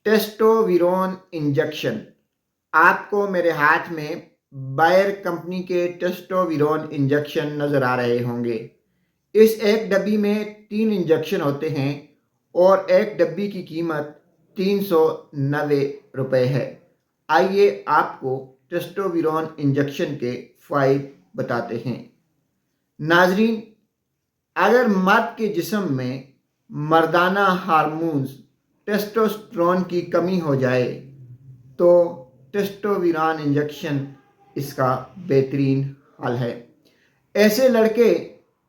टेस्टोविरोन injection. आपको मेरे हाथ में बायर कंपनी के टेस्टोविरोन इंजेक्शन नज़र आ रहे होंगे। इस एक डब्बी में 3 इंजेक्शन होते हैं और एक डब्बी की कीमत 390 रुपये है। आइए आपको टेस्टोविरोन इंजेक्शन के फ़ायदे बताते हैं। नाजरीन, अगर मर्द के जिस्म में मर्दाना हार्मोन्स टेस्टोस्टेरोन की कमी हो जाए तो टेस्टोविरोन इंजेक्शन इसका बेहतरीन हल है। ऐसे लड़के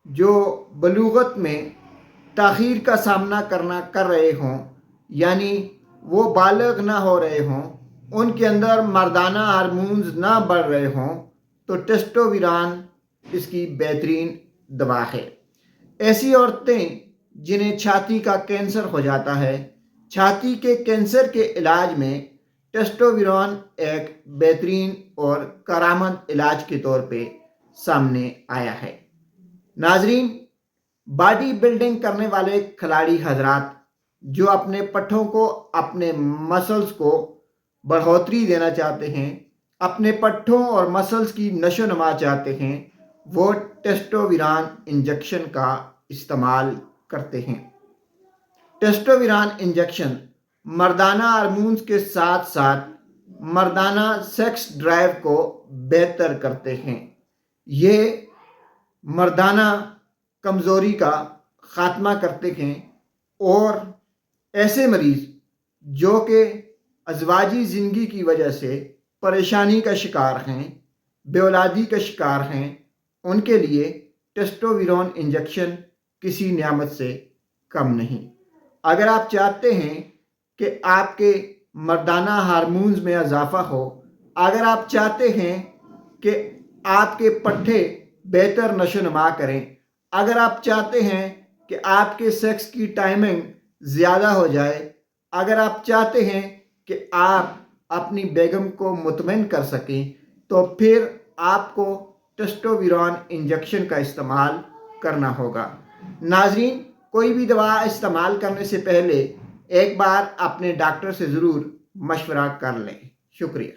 जो बलूगत में ताख़ीर का सामना कर रहे हों, यानी वो बालिग ना हो रहे हों, उनके अंदर मर्दाना हार्मोन्स ना बढ़ रहे हों, तो टेस्टोविरोन इसकी बेहतरीन दवा है। ऐसी औरतें जिन्हें छाती का कैंसर हो जाता है, छाती के कैंसर के इलाज में टेस्टोविरोन एक बेहतरीन और करामद इलाज के तौर पे सामने आया है। नाजरीन, बॉडी बिल्डिंग करने वाले खिलाड़ी हजरात जो अपने पट्ठों को, अपने मसल्स को बढ़ोतरी देना चाहते हैं, अपने पट्ठों और मसल्स की नशो नुमा चाहते हैं, वो टेस्टोविरोन इंजेक्शन का इस्तेमाल करते हैं। टेस्टोविरोन इंजेक्शन मर्दाना हार्मोन्स के साथ साथ मर्दाना सेक्स ड्राइव को बेहतर करते हैं। ये मर्दाना कमज़ोरी का ख़ात्मा करते हैं और ऐसे मरीज़ जो कि अज़वाजी ज़िंदगी की वजह से परेशानी का शिकार हैं, बेऔलादी का शिकार हैं, उनके लिए टेस्टोविरोन इंजेक्शन किसी नियामत से कम नहीं। अगर आप चाहते हैं कि आपके मर्दाना हार्मोन्स में इजाफा हो, अगर आप चाहते हैं कि आपके पट्ठे बेहतर नशोनुमा करें, अगर आप चाहते हैं कि आपके सेक्स की टाइमिंग ज़्यादा हो जाए, अगर आप चाहते हैं कि आप अपनी बेगम को मुतमईन कर सकें, तो फिर आपको टेस्टोविरोन इंजेक्शन का इस्तेमाल करना होगा। नाजरीन, कोई भी दवा इस्तेमाल करने से पहले एक बार अपने डॉक्टर से ज़रूर मशवरा कर लें। शुक्रिया।